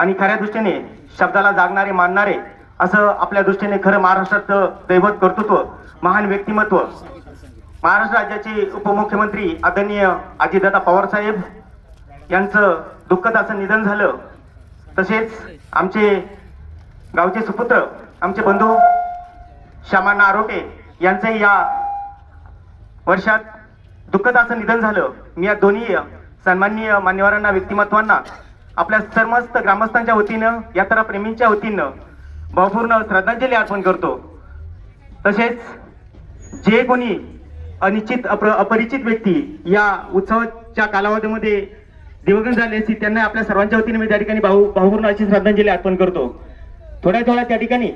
आणि खऱ्या दृष्टीने शब्दाला जागणारे मानणारे असं आपल्या दृष्टीने खरं महाराष्ट्रात दैवत कर्तृत्व महान व्यक्तिमत्व महाराष्ट्र राज्याचे उपमुख्यमंत्री आदरणीय अजितदादा पवार साहेब यांचं दुःखद असं निधन झालं। तसेच आमचे गावचे सुपुत्र आमचे बंधू श्यामांना आरोटे यांचंही या वर्षात दुःखद असं निधन झालं। मी या दोन्ही सन्माननीय मान्यवरांना व्यक्तिमत्वांना आपल्या समस्त ग्रामस्थांच्या वतीनं यात्रा प्रेमींच्या वतीनं भावपूर्ण श्रद्धांजली अर्पण करतो। तसेच जे कोणी अनिश्चित अपरिचित व्यक्ती या उत्सवाच्या कालावधीमध्ये दिवंगत झाले असतील त्यांना आपल्या सर्वांच्या वतीने मी त्या ठिकाणी भावपूर्ण अशी श्रद्धांजली अर्पण करतो। थोड्या त्या ठिकाणी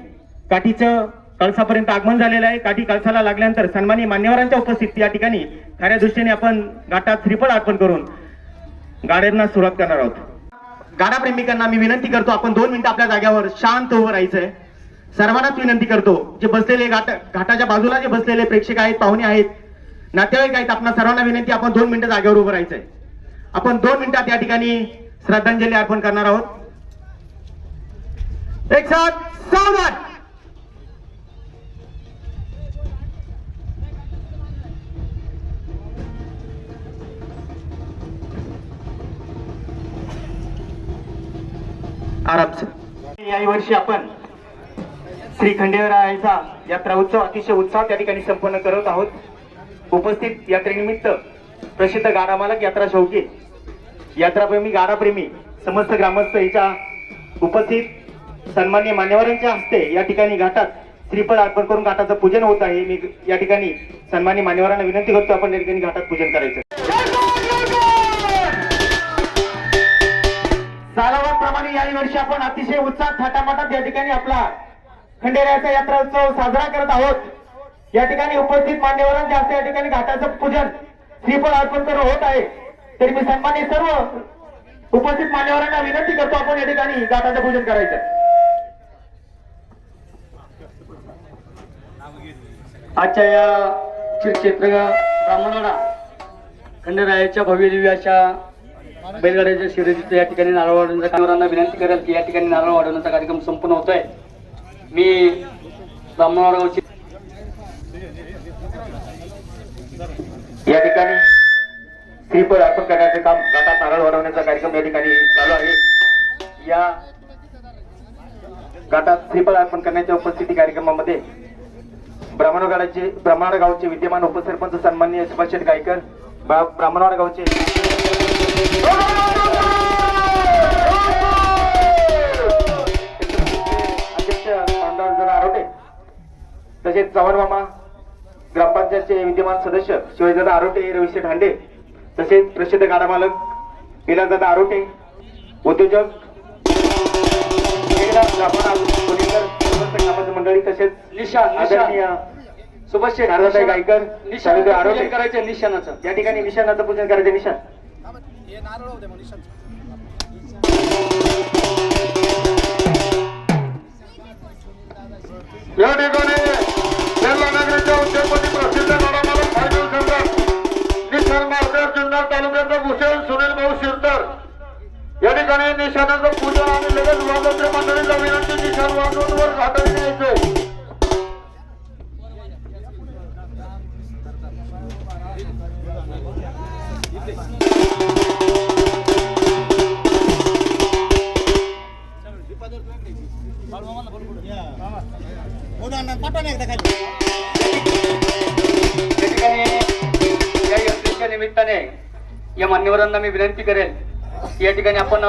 काठीचं कळसापर्यंत आगमन झालेलं आहे। काठी कळसाला लागल्यानंतर सन्माननीय मान्यवरांच्या उपस्थितीत या ठिकाणी खऱ्या दृष्टीने आपण घाटात श्रीफळ अर्पण करून गाड्यांना सुरुवात करणार आहोत। गाडा प्रेमिकांना मी विनंती करतो आपण 2 मिनिटं आपल्या जागेवर शांत उभं राहायचंय। सर्वांनाच विनंती करतो जे बसलेले घाटाच्या बाजूला जे बसलेले प्रेक्षक आहेत पाहुणे आहेत नातेवाईक आहेत आपल्या सर्वांना विनंती आपण 2 मिनिटं जागेवर उभं राहायचंय। आपण 2 मिनिटात या ठिकाणी श्रद्धांजली अर्पण करणार आहोत। एक साथ सावधान। आराम से। याही वर्षी आपण श्री खंडेरायाचा यात्रा उत्सव अतिशय उत्साहात त्या ठिकाणी संपन्न करत आहोत। उपस्थित यात्रेनिमित्त प्रसिद्ध गाडा मालक यात्रा शौकी यात्राप्रेमी गाडाप्रेमी समस्त ग्रामस्थ याच्या उपस्थित सन्माननीय मान्यवरांच्या हस्ते या ठिकाणी घाटात श्रीफळ अर्पण करून घाटाचं पूजन होत आहे। मी या ठिकाणी सन्माननीय मान्यवरांना विनंती करतो आपण या ठिकाणी घाटात पूजन करायचं। सालावाप्रमाणे याही वर्षी आपण अतिशय उत्साहात थाटामाटात या ठिकाणी आपला खंडेरायाचा यात्रा उत्सव साजरा करत आहोत। या ठिकाणी उपस्थित मान्यवरांच्या हस्ते या ठिकाणी घाटाचं पूजन श्रीफळ अर्पण करून होत आहे। तरी मी सन्माननीय सर्व उपस्थित मान्यवरांना विनंती करतो आपण या ठिकाणी घाटाचं पूजन करायचं। आजच्या या श्रीक्षेत्र ब्राह्मणवाडा खंडेरायाच्या भव्य दिव्य अशा बैलगाड्याच्या शर्यतीचं या ठिकाणी नारळ वाढवण्याचा कामगारांना विनंती करेल की या ठिकाणी नारळ वाढवण्याचा कार्यक्रम संपूर्ण होत आहे। मी ब्राह्मणवाडा गावची या ठिकाणी श्रीफळ अर्पण करण्याचे काम घाटात नारळ वाढवण्याचा कार्यक्रम या ठिकाणी चालू आहे। या घाटात श्रीफळ अर्पण करण्याच्या उपस्थिती कार्यक्रमामध्ये ब्राह्मणवाडा गावचे विद्यमान उपसरपंच सन्माननीय सुभाष शेठ गायकर ब्राह्मणवाडा गावचे अध्यक्ष आरोटे तसेच चव्हाण मामा ग्रामपंचायतचे विद्यमान सदस्य शिवाजीदादा आरोटे रविशेठ हांडे तसेच प्रसिद्ध गाडा मालक विलासदादा आरोटे उद्योजक मंडळी तसेच आदरणीय सुभाष शेठ गायकर आरोटे करायचं निशाणाचं या ठिकाणी निशाणाचं पूजन करायचं। निशाण या ठिकाणी नगरीच्या उद्योगपती प्रसिद्ध गाडा मालक फायनल सम्राट निशाण मार्गर जुन्नर तालुक्याचा भूषण सुनील भाऊ शिरतर या ठिकाणी निशाणाचं पूजन आणि लगेच वाजवते मंडळीला विनंती निशाण वाजवून वर घाटाने न्यायचंय। निमित्ताने या मान्यवरांना मी विनंती करेल की या ठिकाणी आपण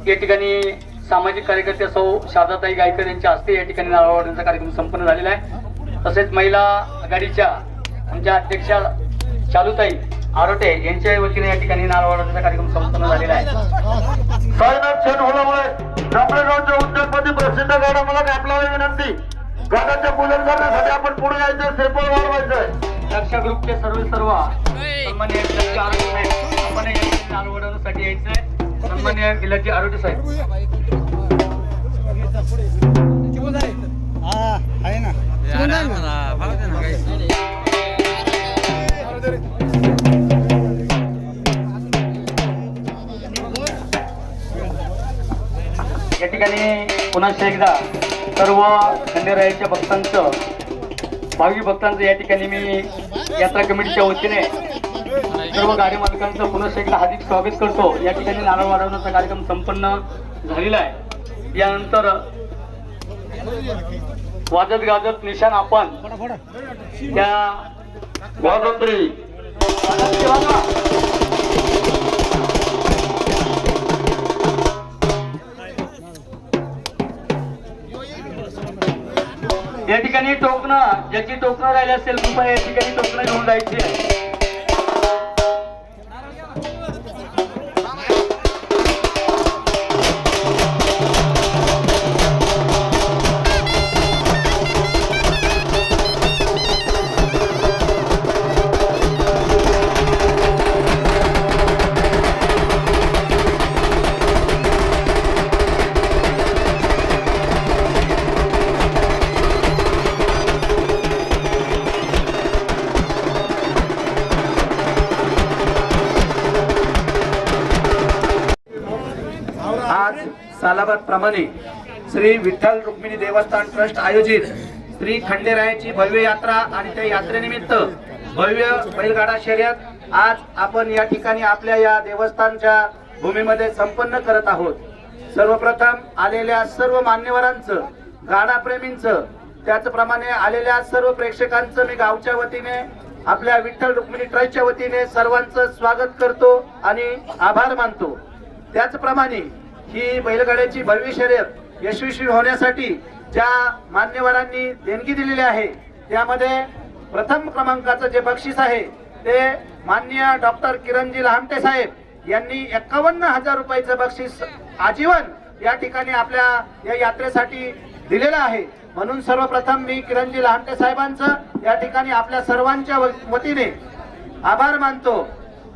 या ठिकाणी सामाजिक कार्यकर्त्या सौ शारदाताई गायकर यांच्या हस्ते या ठिकाणी नारळ वाढवण्याचा कार्यक्रम संपन्न झालेला आहे। तसेच महिला आघाडीच्या आमच्या अध्यक्षा शालूताई आरोटे यांच्या वतीने या ठिकाणी नारळ वाढवण्याचा कार्यक्रम संपन्न झालेला आहे। साईनाथ क्षण होण्यामुळे ब्राह्मणगावचे उद्योगपती प्रसिद्ध गाडा मालक आपल्याला विनंती घाटाचे पूजन करण्यासाठी आपण पुढे यायचं श्रीफळ वाढवायचंय। रक्षा ग्रुपचे सर्व सन्मान्य आपण नारळ वाढवण्यासाठी यायचंय। सन्मान्य गिलाजी आरोटे साहेब आहे ना या ठिकाणी पुन्हा एकदा सर्व खंडेरायाच्या भक्तांचं, भावी भक्तांचं या ठिकाणी मी यात्रा कमिटीच्या वतीने सर्व गाडी मालकांचं पुन्हा एकदा हार्दिक स्वागत करतो. या ठिकाणी नारळ वाढवण्याचा कार्यक्रम संपन्न झालेला आहे. यानंतर वाजत गाजत निशाण आपण त्या वाजंत्री या ठिकाणी टोकणं, ज्याची टोकणं राहिली असेल कृपया या ठिकाणी टोकणं घेऊन जायची आहे. आज सालाबाद प्रमाणे श्री विठ्ठल रुक्मिणी देवस्थान ट्रस्ट आयोजित श्री खंडेरायाची भव्य यात्रा आणि त्या यात्रेनिमित्त भव्य बैलगाडा शर्यत आज आपण या ठिकाणी आपल्या या देवस्थानच्या भूमीमध्ये संपन्न करत आहोत. सर्वप्रथम आलेल्या सर्व मान्यवरांचं, गाडाप्रेमींचं, त्याचप्रमाणे आलेल्या सर्व प्रेक्षकांचं मी गावच्या वतीने, आपल्या विठ्ठल रुक्मिणी ट्रस्टच्या वतीने सर्वांचं स्वागत करतो आणि आभार मानतो. त्याचप्रमाणे ही बैलगाड्याची भव्य शर्यत यशस्वी होण्यासाठी ज्या मान्यवरांनी देणगी दिलेली आहे त्यामध्ये प्रथम क्रमांकाचं जे बक्षीस आहे ते माननीय डॉक्टर किरणजी लहामटे साहेब यांनी 51,000 रुपयाचं बक्षीस आजीवन या ठिकाणी आपल्या या यात्रेसाठी दिलेलं आहे. म्हणून सर्वप्रथम मी किरणजी लहामटे साहेबांचं या ठिकाणी आपल्या सर्वांच्या वतीने आभार मानतो.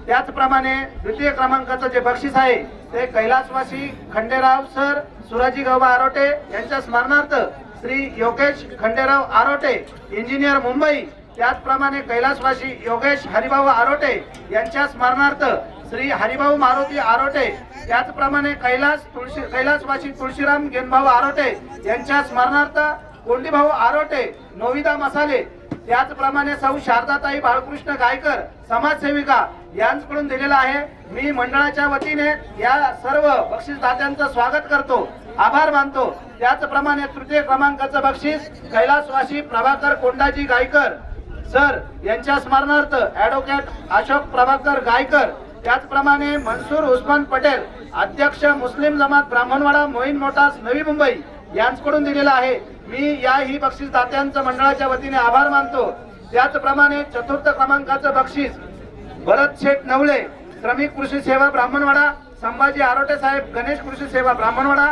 त्याचप्रमाणे द्वितीय क्रमांकाचं जे बक्षीस आहे ते कैलासवासी खंडेराव सर सुराजी गौबा आरोटे यांच्या स्मरणार्थ श्री योगेश खंडेराव आरोटे इंजिनियर मुंबई, त्याचप्रमाणे कैलासवासी योगेश हरिभाऊ आरोटे यांच्या स्मरणार्थ श्री हरिभाऊ मारुती आरोटे, त्याचप्रमाणे कैलासवासी तुळशीराम गेनभाऊ आरोटे यांच्या स्मरणार्थ कोंडीभाऊ आरोटे नोविदा मसाले, त्याचप्रमाणे सौ शारदाताई बाळकृष्ण गायकर समाजसेविका यांच्याकडून दिलेला आहे. मी मंडळाच्या वतीने या सर्व बक्षीसदात्यांचं स्वागत करतो, आभार मानतो. त्याचप्रमाणे तृतीय क्रमांकाचं बक्षीस कैलासवासी प्रभाकर कोंडाजी गायकर सर यांच्या स्मरणार्थ ऍडव्होकेट अशोक प्रभाकर गायकर, त्याचप्रमाणे मनसूर उस्मान पटेल अध्यक्ष मुस्लिम जमात ब्राह्मणवाडा मोहीन मोटास नवी मुंबई यांच्याकडून दिलेला आहे. मी याही बक्षीसदात्यांचं मंडळाच्या वतीने आभार मानतो. त्याचप्रमाणे चतुर्थ क्रमांकाचं बक्षीस भरत शेठ नवले श्रमिक कृषी सेवा ब्राह्मणवाडा, संभाजी आरोटे साहेब गणेश कृषी सेवा ब्राह्मणवाडा,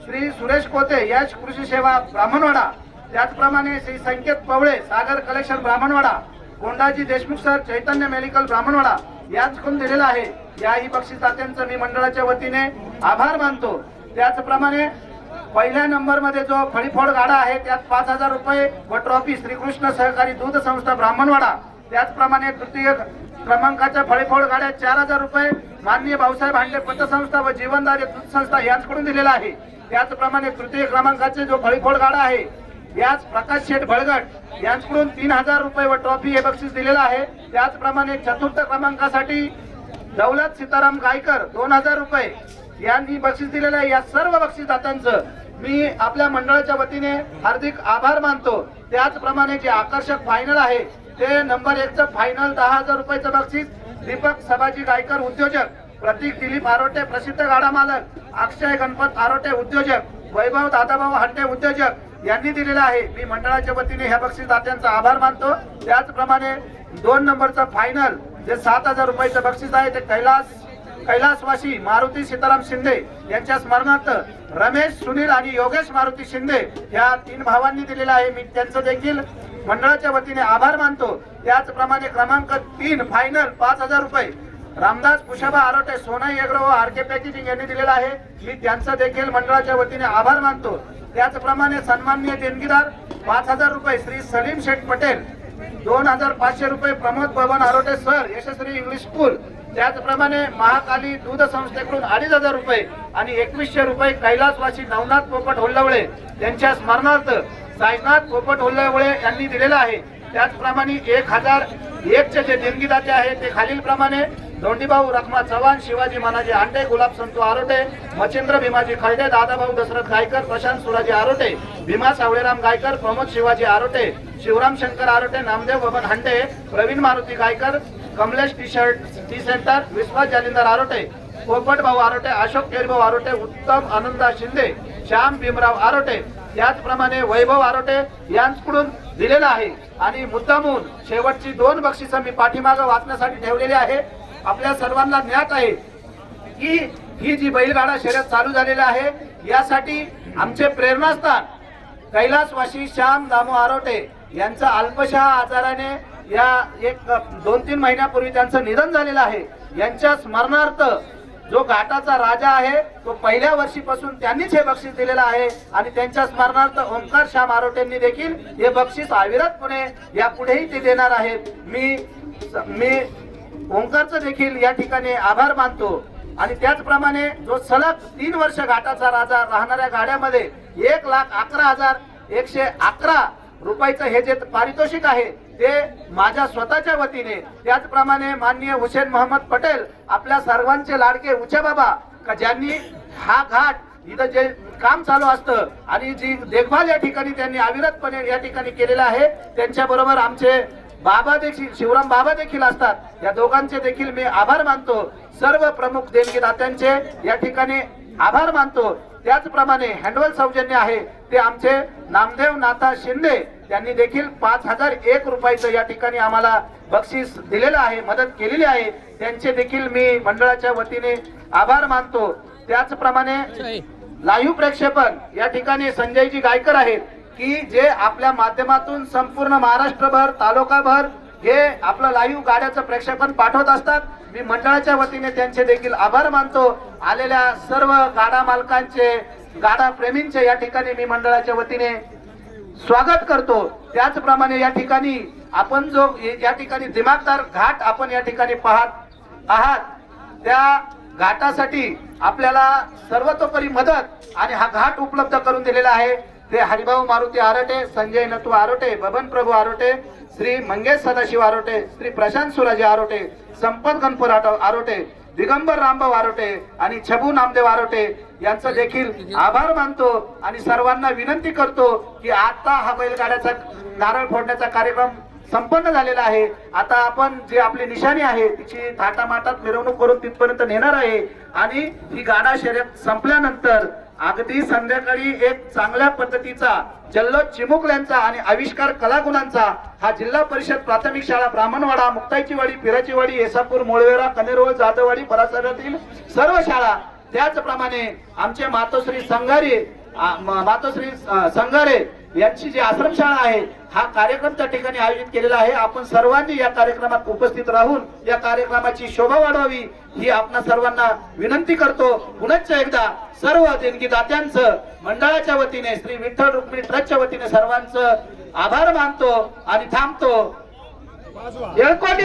श्री सुरेश कोते यश कृषी सेवा ब्राह्मणवाडा, त्याचप्रमाणे श्री संकेत पवळे सागर कलेक्शन ब्राह्मणवाडा, कोंडाजी देशमुख सर चैतन्य मेडिकल ब्राह्मणवाडा यांच्याकडून दिलेला आहे. याही बक्षीसदात्यांचं मी मंडळाच्या वतीने आभार मानतो. त्याचप्रमाणे पहिल्या नंबर मध्ये जो फळीफोड गाडा आहे त्यात 5,000 रुपये व ट्रॉफी श्रीकृष्ण सहकारी दूध संस्था ब्राह्मणवाडा, त्याचप्रमाणे तृतीय क्रमांकाच्या फळीफोड गाड्या 4,000 रुपये माननीय भाऊसाहेब हांडे पतसंस्था व जीवनदारी दूध संस्था यांच्याकडून दिलेला आहे. त्याचप्रमाणे तृतीय क्रमांकाचे जो फळीफोड गाडा आहे याच प्रकाश शेठ भळगट यांच्याकडून 3,000 रुपये व ट्रॉफी हे बक्षीस दिलेलं आहे. त्याचप्रमाणे चतुर्थ क्रमांकासाठी दौलत सीताराम गायकर 2,000 रुपये यांनी बक्षीस दिलेलं आहे. या सर्व बक्षीसदात्यांचं मी आपल्या मंडळाच्या वतीने हार्दिक आभार मानतो. त्याचप्रमाणे जे आकर्षक फायनल आहे ते नंबर 1चं फायनल 10,000 रुपयाचं बक्षीस दीपक सभाजी गायकर उद्योजक, प्रतीक दिलीप आरोटे प्रसिद्ध गाडा मालक, अक्षय गणपत आरोटे उद्योजक, वैभव दादाभाऊ हट्टे उद्योजक यांनी दिलेला आहे. मी मंडळाच्या वतीने ह्या बक्षीसदात्यांचा आभार मानतो. त्याचप्रमाणे 2 नंबरचं फायनल जे 7,000 रुपयाचं बक्षीस आहे ते कैलासवासी मारुती सीताराम शिंदे यांच्या स्मरणार्थ रमेश सुनील आणि योगेश मारुती शिंदे या 3 भावांनी दिलेला आहे. मी त्यांचं देखील मंडळाच्या वतीने आभार मानतो. त्याचप्रमाणे क्रमांक 3 फायनल 5,000 रुपये रामदास कुशाबा आरोटे सोनाई एग्रो व आरके पॅकेजिंग यांनी दिलेला आहे. मी त्यांचं देखील मंडळाच्या वतीने आभार मानतो. त्याचप्रमाणे सन्माननीय देणगीदार 5,000 रुपये श्री सलीम शेठ पटेल, 2,500 रुपये प्रमोद भवन आरोटे सर यशस्वी इंग्लिश स्कूल, त्याचप्रमाणे महाकाली दूध संस्थेकडून 2,500 रुपये आणि 2100 रुपये कैलासवासी नवनाथ पोपट होल्लवळे यांच्या स्मरणार्थ साईनाथ पोपट होल्लवळे यांनी दिलेला आहे. त्याचप्रमाणे 1001चे जे देणगीदाते आहे ते खालील प्रमाणे: धोंडीभाऊ रखमा चव्हाण, शिवाजी मानाजी आंडे, गुलाब संतू आरोटे, मच्छिंद्र भीमाजी खळदे, दादाभाऊ दशरथ गायकर, प्रशांत सुराजी आरोटे, भीमा सावळेराम गायकर, प्रमोद शिवाजी आरोटे, शिवराम शंकर आरोटे, नामदेव बबन हंडे, प्रवीण मारुती गायकर, कमलेश टी सेंटर, विश्वास जालिंदर आरोटे, पोपट भाऊ आरोटे, अशोक केरभाऊ आरोटे, उत्तम आनंदा शिंदे, श्याम भीमराव आरोटे, त्याचप्रमाणे वैभव आरोटे यांच्याकडून दिलेला आहे. आणि मुद्दामून शेवटची 2 बक्षिसं मी पाठीमागं वाचण्यासाठी ठेवलेली आहे. आपल्या सर्वांना ज्ञात आहे की ही जी बैलगाडा शर्यत चालू झालेली आहे यासाठी आमचे प्रेरणास्थान कैलासवासी श्याम दामू आरोटे यांचा अल्पशा आजाराने या 2-3 महिन्यापूर्वी त्यांचं निधन झालेलं आहे. यांच्या स्मरणार्थ जो घाटाचा राजा आहे तो पहिल्या वर्षीपासून त्यांनीच हे बक्षीस दिलेलं आहे आणि त्यांच्या स्मरणार्थ ओंकार श्याम आरोटेंनी देखील हे बक्षीस अविरतपणे यापुढेही ते देणार आहेत. मी ओंकारचं देखील या ठिकाणी आभार मानतो. आणि त्याचप्रमाणे जो सलग 3 वर्ष घाटाचा राजा राहणाऱ्या गाड्यामध्ये 1,11,111 रुपयाचं हे जे पारितोषिक आहे ते माझ्या स्वतःच्या वतीने, त्याचप्रमाणे माननीय हुसेन मोहम्मद पटेल आपल्या सर्वांचे लाडके उचे बाबा का ज्यांनी हा घाट इथं जे काम चालू असतं आणि जी देखभाल या ठिकाणी त्यांनी अविरतपणे या ठिकाणी केलेलं आहे, त्यांच्याबरोबर आमचे बाबा देखील शिवराम बाबा देखील असतात. या दोघांचे देखील मी आभार मानतो. सर्व प्रमुख देणगीदात्यांचे या ठिकाणी आभार मानतो. त्याचप्रमाणे हँडवल सौजन्य आहे ते आमचे नामदेव नाथा शिंदे त्यांनी देखील 5,001 रुपयाचं या ठिकाणी आम्हाला बक्षीस दिलेलं आहे, मदत केलेली आहे. त्यांचे देखील मी मंडळाच्या वतीने आभार मानतो. त्याचप्रमाणे लाईव्ह प्रक्षेपण या ठिकाणी संजयजी गायकर आहेत की जे आपल्या माध्यमातून संपूर्ण महाराष्ट्रभर तालुकाभर हे आपलं लाईव्ह गाड्याचं प्रक्षेपण पाठवत असतात. मी मंडळाच्या वतीने त्यांचे देखील आभार मानतो. आलेल्या सर्व गाडा मालकांचे, गाडा प्रेमींचे या ठिकाणी मी मंडळाच्या वतीने स्वागत करतो. त्याचप्रमाणे या ठिकाणी आपण जो या ठिकाणी दिमागदार घाट आपण या ठिकाणी पाहत आहात त्या घाटासाठी आपल्याला सर्वतोपरी मदत आणि हा घाट उपलब्ध करून दिलेला आहे ते हरिभाऊ मारुती आरोटे, संजय नतू आरोटे, बबन प्रभू आरोटे, श्री मंगेश सदाशिव आरोटे, श्री प्रशांत सुराजी आरोटे, संपत गणपूर आरोटे, दिगंबर रामभाऊ आरोटे आणि छबू नामदेव आरोटे यांचा देखील आभार मानतो. आणि सर्वांना विनंती करतो की आता हा बैलगाड्याचा नारळ फोडण्याचा कार्यक्रम संपन्न झालेला आहे. आता आपण जे आपली निशाणी आहे तिची थाटामाटात मिरवणूक करून तिथपर्यंत नेणार आहे आणि ही गाडा शर्यत संपल्यानंतर अगदी संध्याकाळी एक चांगल्या पद्धतीचा जल्लोष चिमुकल्यांचा आणि आविष्कार कलागुणांचा हा जिल्हा परिषद प्राथमिक शाळा ब्राह्मणवाडा, मुक्ताईची वाडी, पिराची वाडी, येसापूर, मोळवेरा, कनेरोळ, जाधववाडी परिसरातील सर्व शाळा, त्याचप्रमाणे आमचे मातोश्री संगारे यांची जी आश्रमशाळा आहे हा कार्यक्रम त्या ठिकाणी आयोजित केलेला आहे. आपण सर्वांनी या कार्यक्रमात उपस्थित राहून या कार्यक्रमाची शोभा वाढवावी ही आपणा सर्वांना विनंती करतो. पुनश्च एकदा सर्व देणगीदात्यांचं मंडळाच्या वतीने, श्री विठ्ठल रुक्मिणी ट्रस्टच्या वतीने सर्वांचं आभार मानतो आणि थांबतो. येळकोट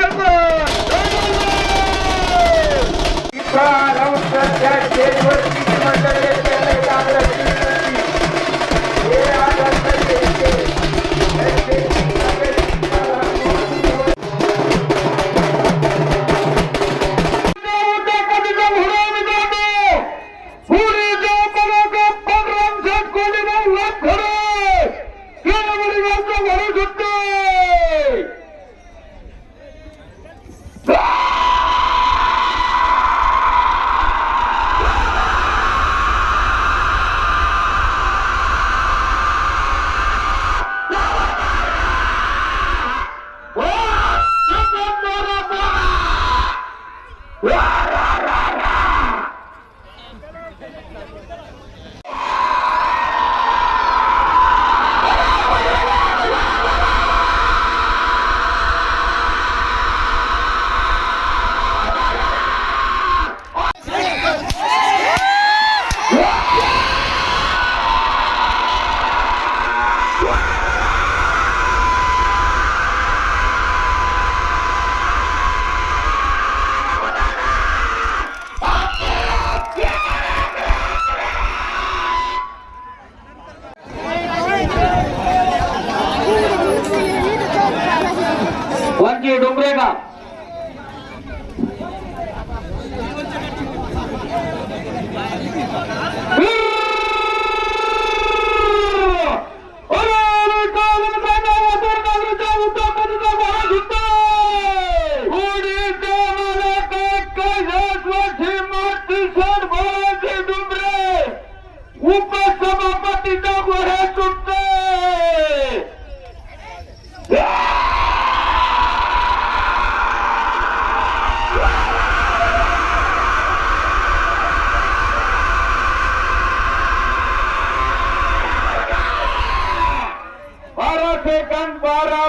सेकंद 12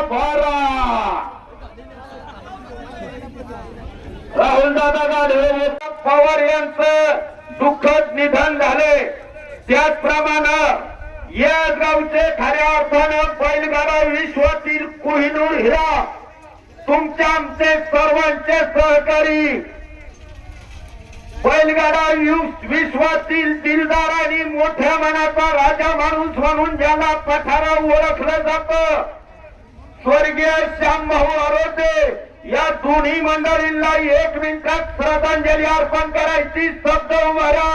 राहुल दादा गाढवे पवार यांचं दुःखद निधन झाले. त्याचप्रमाणे या गावचे खऱ्या अर्थानं बैलगाडा विश्वातील कोहिनूर हिरा तुमच्या आमचे सर्वांचे सहकारी बैलगाडा विश्वातील दिलदार आणि मोठ्या मनाचा राजा माणूस म्हणून ज्याला पठारा ओळखलं जातं स्वर्गीय श्यामभाऊ आरोटे या दोन्ही मंडळींना 1 मिनिटात श्रद्धांजली अर्पण करायची. शब्द उभारा.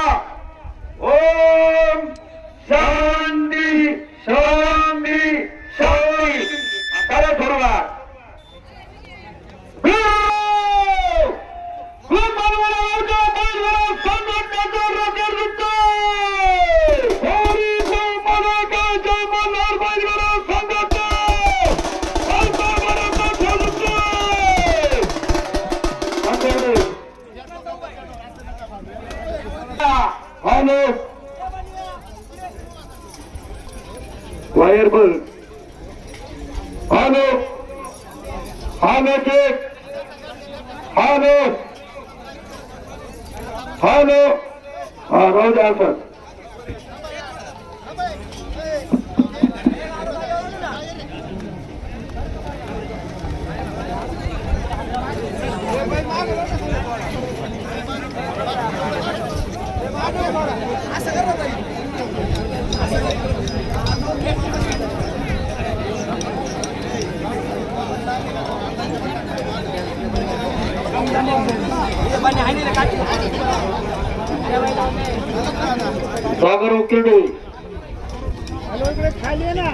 ओम शांती शांती शांती. करा सुरुवात. वायर बल hello hello check hello hello हा राहू द्या सर. सागर उकिरडे इकडे खाली आहे ना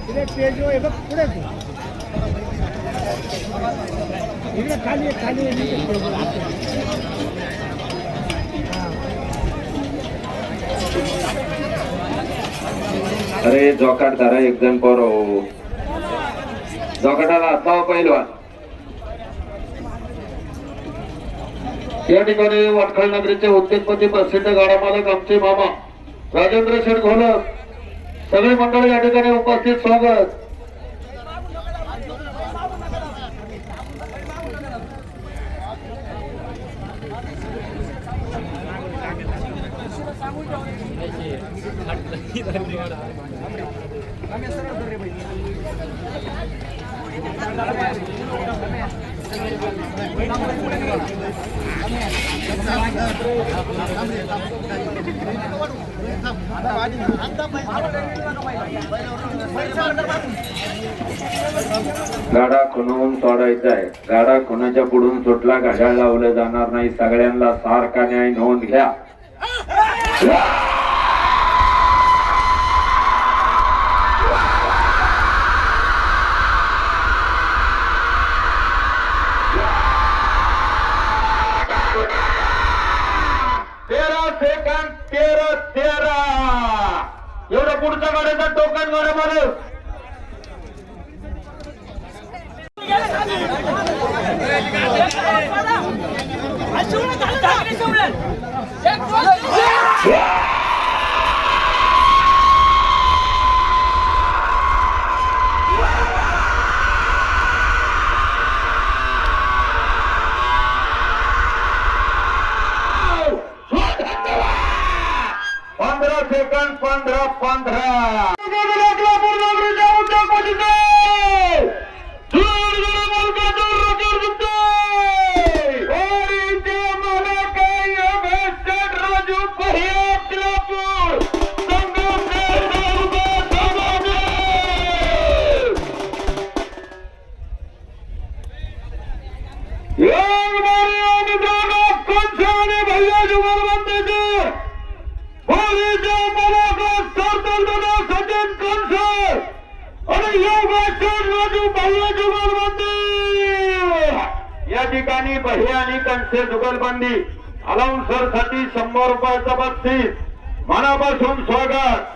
इकडे पेज आहे बघ पुढे इकडे खाली अरे जॉकाट धरा एक जण पोरो जॉकाटाला हातावा पहिलवान. या ठिकाणी वाटखळ नगरीचे उद्योगपती प्रसिद्ध गाडा मालक आमचे मामा राजेंद्र शेठ घोलक सगळी मंडळी या ठिकाणी उपस्थित. स्वागत. गाडा खुणवून सोडायचा आहे. गाडा खुणाच्या पुढून सुटला घड्याळ लावलं जाणार नाही. सगळ्यांना सारखा न्याय नोंद घ्या. सेकंद 13 एवढं पुढच्या गाड्याचा टोकन गाड्या मालक सेकंड 15 या ठिकाणी भैया आणि कंसे जुगलबंदी अलाउन्सर साठी 100 रुपयाचा बक्षीस. मनापासून स्वागत.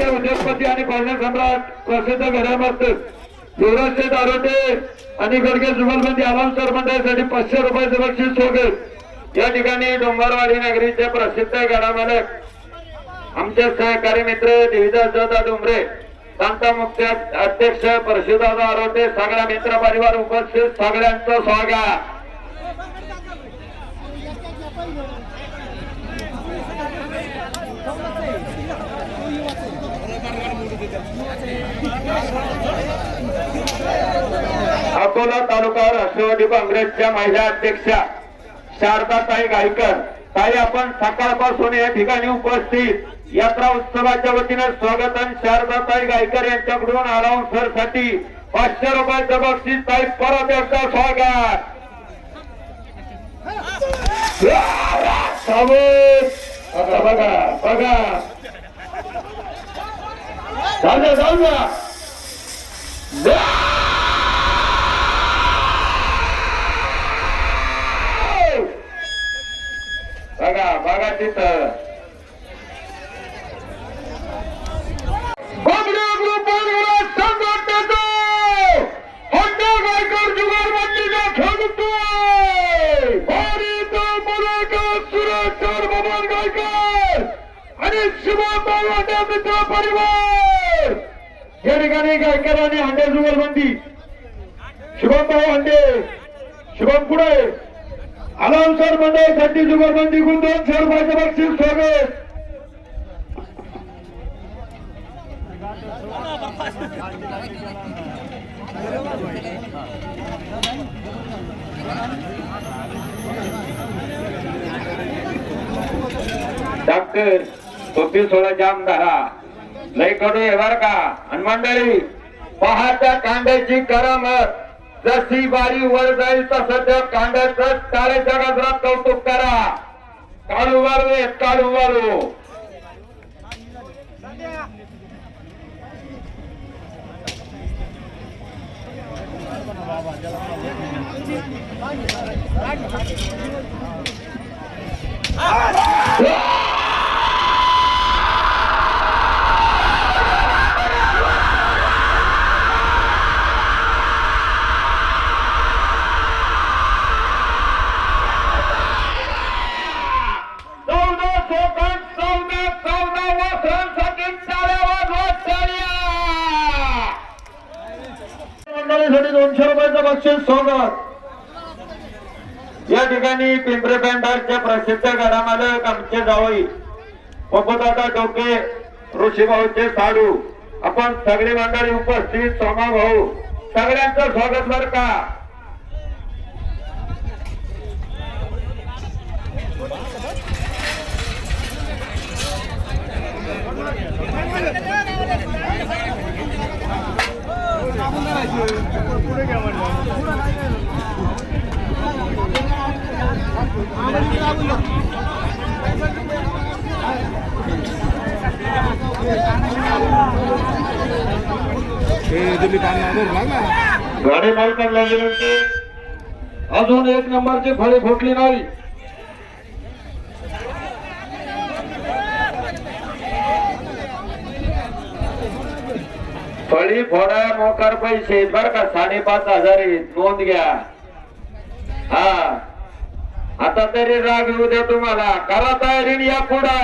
उद्योगपती आणि पालना सम्राट प्रसिद्ध घरामस्त युवराज दारोटे आणि गडगे जुगलबंदी आरामसर मंडळासाठी 500 रुपयाचं बक्षीस स्वागत। या ठिकाणी डोंगरवाडी नगरीचे प्रसिद्ध गडामालक आमचे सहकारी मित्र देवीदास दादा डोंगरे, शांता मुख्य अध्यक्ष परशुदादा आरोटे, सगळा मित्र परिवार उपस्थित सगळ्यांचं स्वागत। अकोला तालुका राष्ट्रवादी काँग्रेसच्या महिला अध्यक्षा शारदाताई गायकर ताई, आपण सकाळपासून या ठिकाणी उपस्थित यात्रा उत्सवाच्या वतीने स्वागत आणि शारदाताई गायकर यांच्याकडून अलाउन्सर साठी 500 रुपयाचं बक्षीस ताई, परत एकदा स्वागत। बघा बघा जाऊ बघा बघा तिथं आणि शुभम मित्र परिवार या ठिकाणी गायकर आणि हांडे जुगलबंदी शुभमभाऊ हांडे, शुभम पुढे अलाउन्सर मंडळासाठी जुगलबंदी गुण 200 रुपयाचं बक्षीस स्वागत। डॉक्टर टोपी सोळा जाम धरा लय कडू आहे बर का। आणि मंडळी पहाच्या कांद्याची करामत जशी बारी वर जाईल तसं त्या कांद्याचं टाळ्याच्या गजरात कौतुक करा। काळू वाळू आहेत, काळू वाळू। मंडळीसाठी 200 रुपयाचं बक्षीस स्वागत। या ठिकाणी पिंपरी पेंढारचे प्रसिद्ध गडामालक आमचे जावई पप्पूदादा डोके, ऋषीभाऊचे साडू, आपण सगळी मंडळी उपस्थित, सोमा भाऊ, सगळ्यांचं स्वागत बर का। गाडी मालकांना विनंती, अजून 1 नंबरची फळी फुटली नाही. फळी फोडा मोकार पैसे बर का, 5,500 आहे, नोंद घ्या. हा आता तरी राग येऊ द्या तुम्हाला, करा तयारी या पुढा.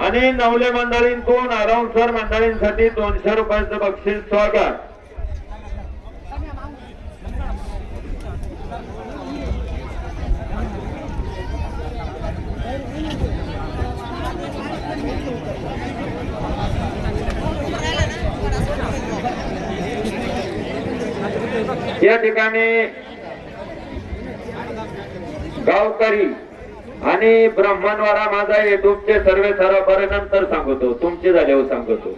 आणि नवले मंडळींकडून अराउंसर मंडळींसाठी 200 रुपयाचं बक्षीस स्वागत. या ठिकाणी गावकरी आणि ब्राह्मणवाडा माझा युट्यूबचे सर्व बरे नंतर सांगतो, तुमचे झाल्यावर सांगतो.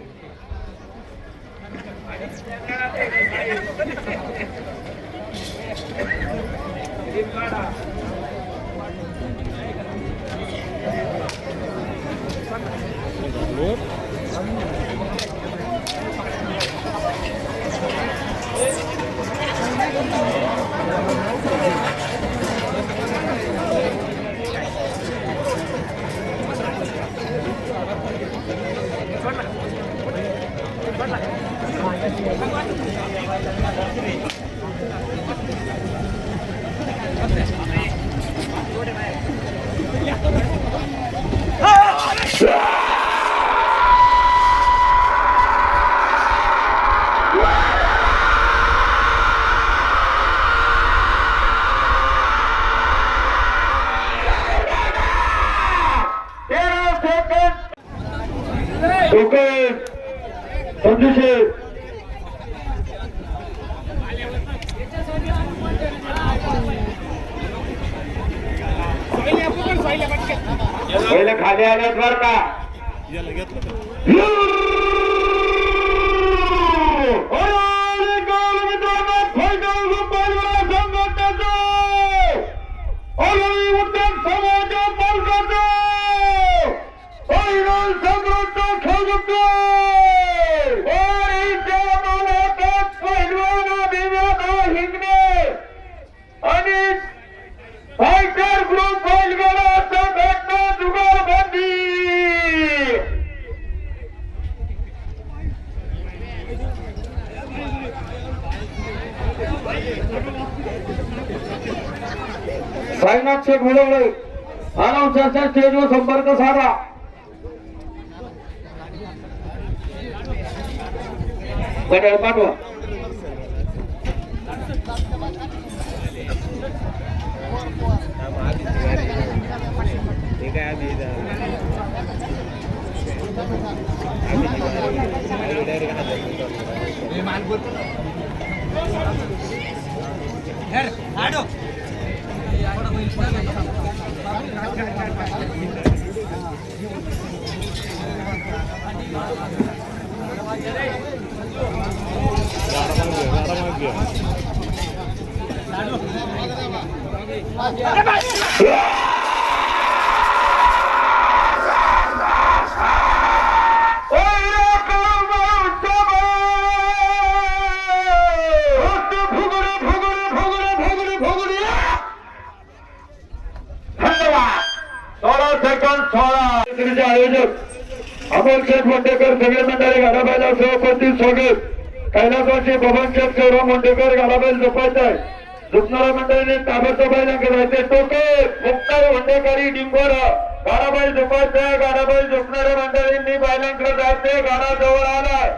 पहिले खाली आल्यात बर का. साईनाथ शेख मिळवले अनाउन्सरच्या स्टेजवर संपर्क साधा. घड्याळ पाठवा. आयोजक अमोल शेठ वंडेकर, सगळे मंडळी घराबाहेर सभापती स्वागत. कैलासवासी बबनशेठ शिवराम मुंडेकर गालाबाई झोपायचाय. झुकणाऱ्या मंडळीने ताबडतोब बैलांकडे जायचे. टोके मुक्ताई हुंडेकरी डिंगोरा गाडाबाई झोपायचाय. गाडाबाई झोपणाऱ्या मंडळींनी बैलांकडे जायचे. गाडा जवळ आलाय.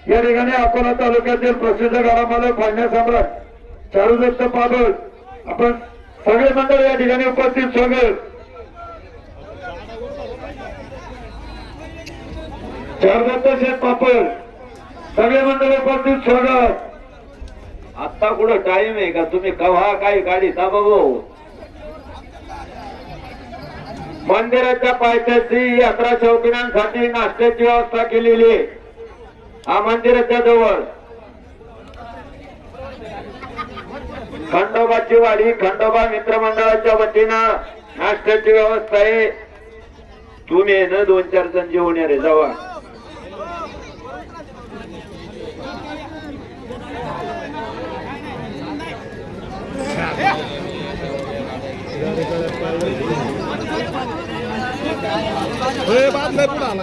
या ठिकाणी अकोला तालुक्यातील प्रसिद्ध गाडामालक फाळण्या सम्राट चारुदत्त पाबळ आपण सगळे मंडळ या ठिकाणी उपस्थित सगळे चारुदत्त शेठ पापड सगळे मंडळ उपस्थित स्वागत. आता कुठं टाइम आहे का तुम्ही कव्हा काही गाडी थांबव. मंदिराच्या पायथ्याशी यात्रा शौकीनांसाठी नाश्त्याची व्यवस्था केलेली आहे. हा मंदिराच्या जवळ खंडोबाची वाडी खंडोबा मित्रमंडळाच्या वतीनं नाश्त्याची व्यवस्था आहे. तुम्ही आहे ना 2-4 जण जेवण या रे जावा.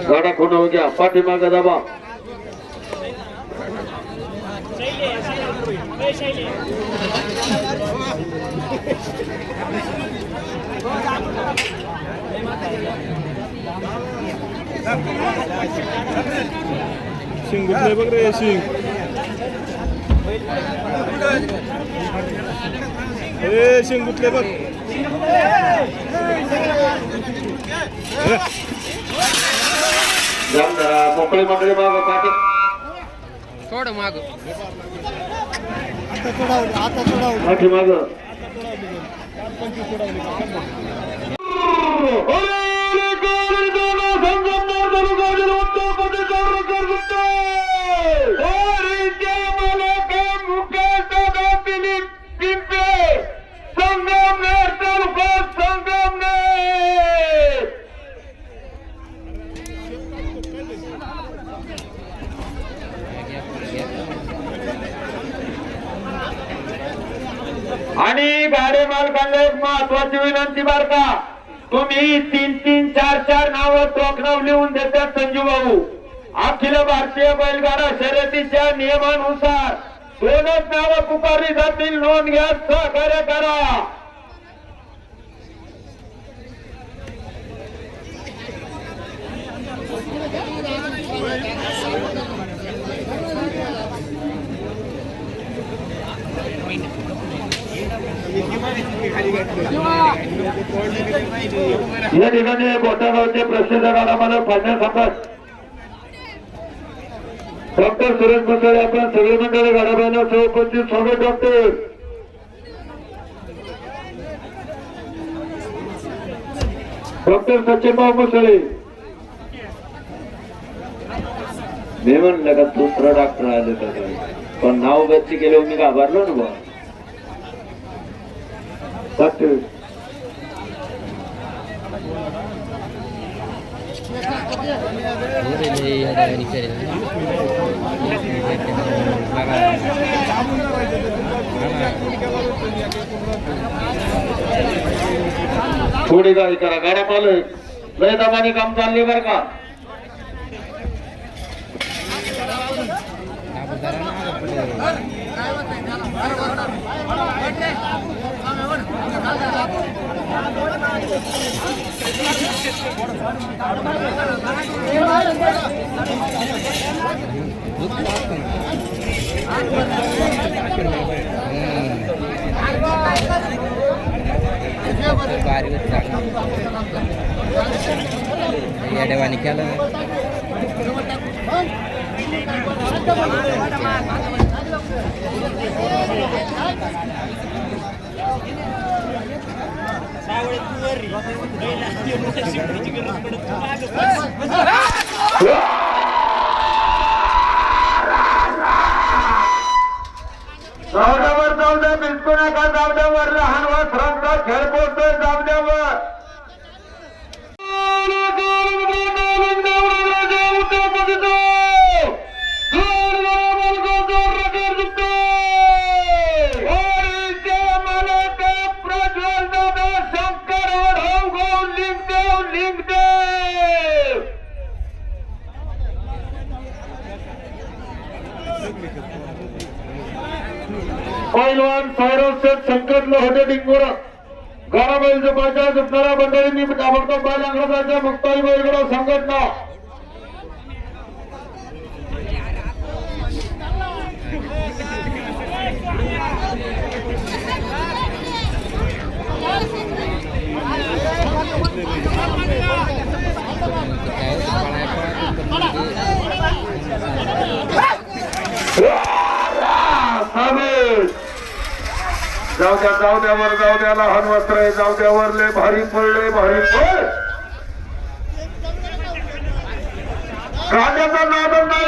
गाडा खोटा हो गया पाठीमागं दाबा. शिंग गुतले बघ रे शिंग. ए शिंग गुतले बघ. मोकळी मंडळी माग पाठी थोडं माग पाठीमाग आणि गाडी मालकांना एक महत्वाची विनंती बर का. तुम्ही 3-3, 4-4 नावं टोकनाव लिहून देतात संजू भाऊ. अखिल भारतीय बैलगाडा शर्यतीच्या नियमानुसार 2च नावं पुकारली जातील. नोंद घ्या, सहकार्य करा. या ठिकाणी बोटागावचे प्रसिद्ध गाडामालक फाळण्या सम्राट डॉक्टर सुरेश मुसळे आपण सगळे मंडळी गाडाबाईला उपस्थित स्वागत. डॉक्टर सचिनभाऊ मुसळे. मी म्हणलं का दुसरं डॉक्टर आले तर पण नाव गच्ची केले मी घाबरलो ना बा. डॉक्टर थोडी गाडी करा. गाड्या मालक लय दमाने काम चालले बर का. येडेवानी केलं. नका जावड्यावर लहान वस्त्रांचा खेळ पोचतोय जावड्यावर पैलवान सायराज शेठ संकट लोहटे डिंगोरा गाराबाई जपाच्या झुकणाऱ्या मंडळींनी ताबडतोब बाल अंग्रेजांच्या मुक्ताई बैलगाडा संघटना जाऊ द्या लहान वस्त्र आहे जाऊ द्यावर लय भारी पडले भारी पड राजाचा नाद नाही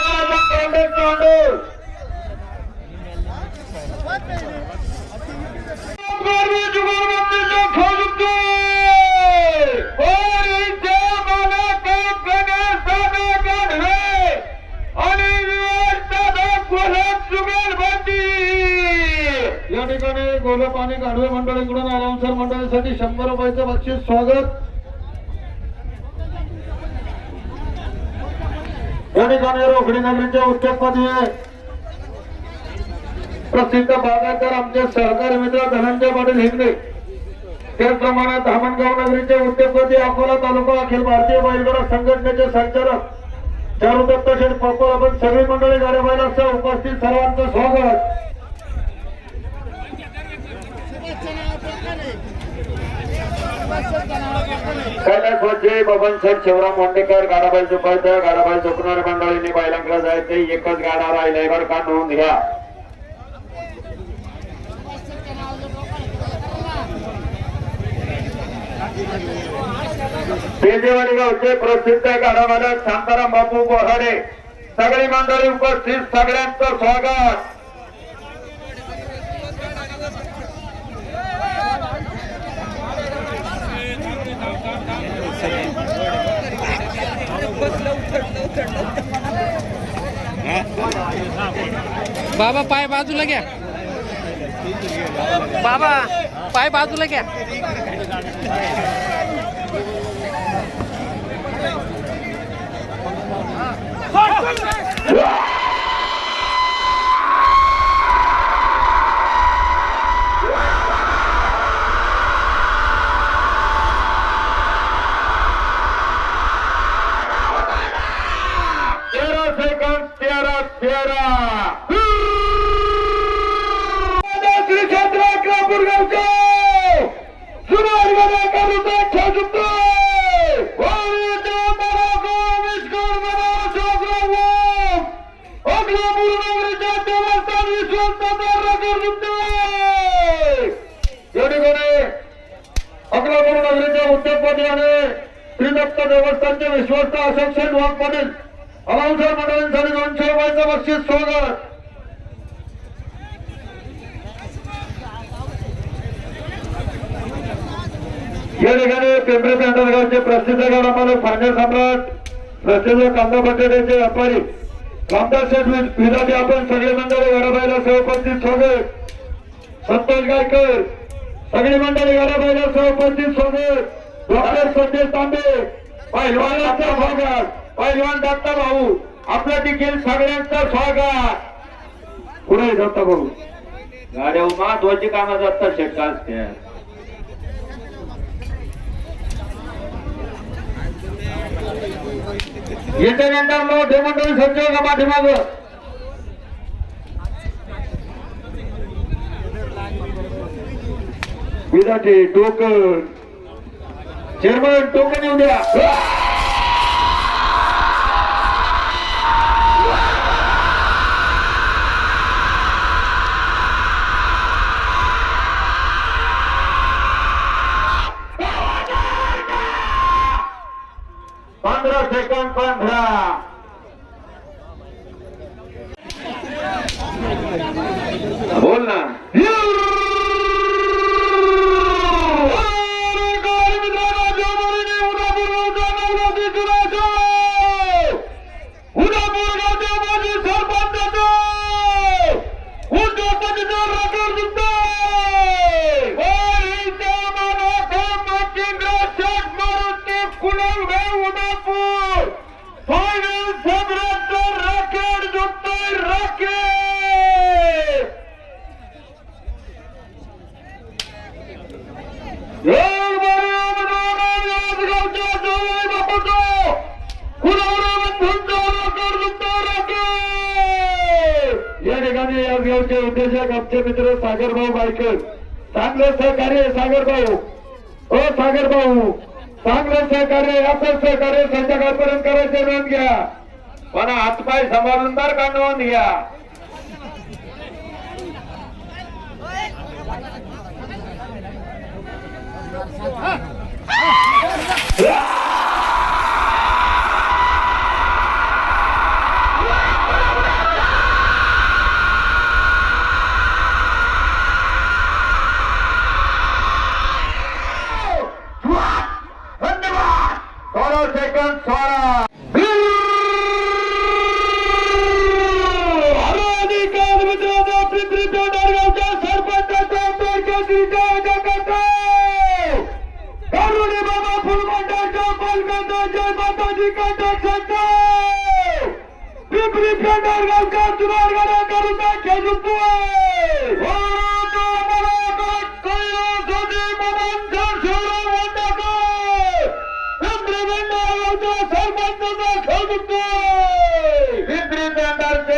या ठिकाणी गोलप आणि गाढवे मंडळीकडून अनाउन्सर मंडळीसाठी 100 रुपयाचं बक्षीस स्वागत. या ठिकाणी रोकडी नगरीच्या उद्योगपती प्रसिद्ध बागायतदार आमचे सहकारी मित्र धनंजय पाटील हिंगणे, त्याचप्रमाणे धामणगाव नगरीचे उद्योगपती अकोला तालुका अखिल भारतीय बैलगाडा संघटनेचे संचालक चारुदत्त शेठ पप्पा, आपण सगळी मंडळी गाड्या बैलासह उपस्थित सर्वांचं स्वागत. कैलास वजे बबन शेठ शिवराम मोंडेकर गाडाबाई झोपायचं गाडाबाई झोपणाऱ्या मंडळींनी बैलांकडे जायचे. एकच गाडा राहिलाय बरं का, नोंद घ्या. पेजेवाडी गावचे प्रसिद्ध गाडावाले शांताराम बापू बोराडे, सगळी मंडळी उपस्थित, सगळ्यांचं स्वागत. बाबा पाय बाजूला घ्या, बाबा पाय बाजूला घ्या. उद्योगपती आणि श्रीदत्त देवस्थानचे विश्वस्त अशोक शेठ वाघ पाटील, अनाउन्सर मंडळींसाठी 200 रुपयाचं बक्षीस स्वागत. या ठिकाणी पिंपरी पेंढरगावचे प्रसिद्ध गाडामालक फायनल सम्राट, प्रसिद्ध कांदा बटाट्याचे व्यापारी रामदास शेठ विधाते, आपण सगळे मंडळी गाडाबाईला सहपस्थित स्वागत. संतोष गायकर, सगळी मंडळी गाडाबाईला सहपस्थित स्वागत. डॉक्टर संदेश तांबे, पहिलवानांचा स्वागत. पहिलवान दत्ता भाऊ, आपलं देखील सगळ्यांचं स्वागत. पुढे दत्ता भाऊ गाड्या महत्वाची कामं दत्ता शेठ असते. याच्यानंतर मोठे मंडळी संजय का पाठीमाग विधाते टोकन, चेअरमन टोकन येऊ द्या. सेकंड 15 बोल ना. गावचे उद्योजक आमचे मित्र सागरभाऊ बायकर, चांगलं सहकार्य सागरभाऊ, ओ सागरभाऊ, चांगलं सहकार्य, असं सहकार्य संध्याकाळपर्यंत करायचे, नोंद घ्या. पण हातपाय सांभाळून बर का, नोंद घ्या.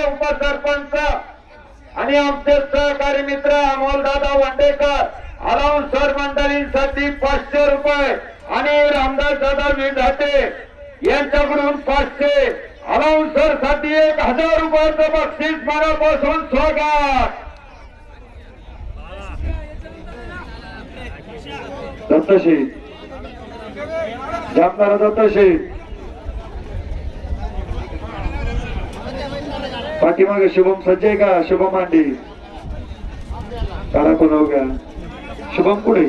उपसरपंच आणि आमचे सहकारी मित्र अमोलदादा वांडेकर, अलाउन्सर मंडळींसाठी 500 रुपये आणि रामदास दादा विधाते यांच्याकडून 500, अलाउन्सर साठी 1000 रुपयाचं बक्षीस मनापासून स्वागत. दत्तशेठ, जामदार दत्तशेठ, पाठीमागे शुभम सज्जय का, शुभम मांडे कारा कोण हो गया, शुभम पुढे.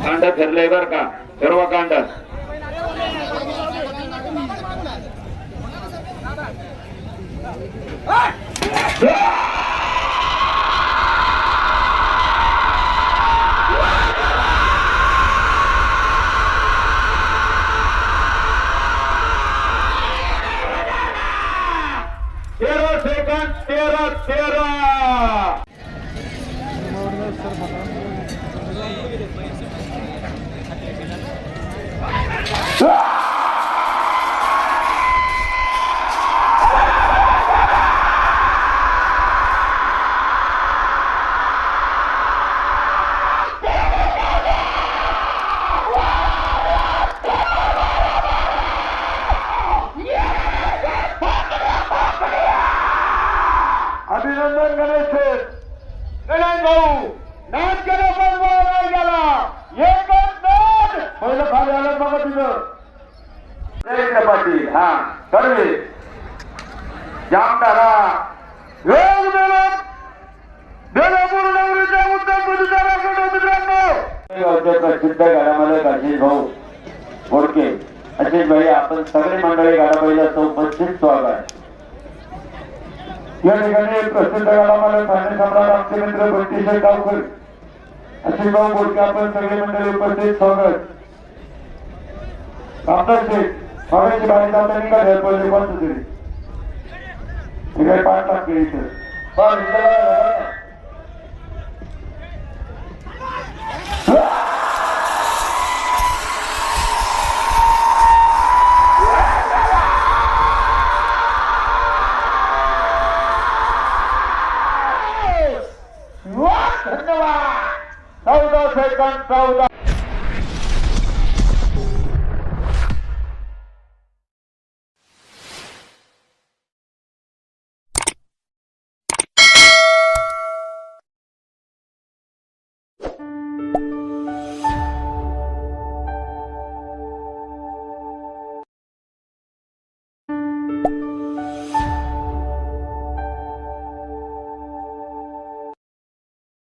कांड फिरलंय बर का, फिरवा कांड. अभिनंदन गणेश गणेश भाऊ, नाच केला पण नाही गेला, एकच नाच. पहिलं खाली आलं बघा तिथं पाटील, हा कडवे जामदारा बेलापूर नगरीच्या उत्तर प्रदेशाकडे मित्रांनो प्रसिद्ध गाडामालक आशिष भाऊ मोडके. आशिष भाई, आपण सगळे मंडळी गाडाबाईला उपस्थित स्वागत. या ठिकाणी प्रसिद्ध गाडामालक ठाणे सम्राट आमचे मित्र बंटीशेठ गावकर, आशिष भाऊ मोडके, आपण सगळे मंडळी उपस्थित स्वागत. रामदास शेठ मागाची बाहेर जाताना का द्यायला पहिले कोणतं तरी हे काय 5 लाख इथं पण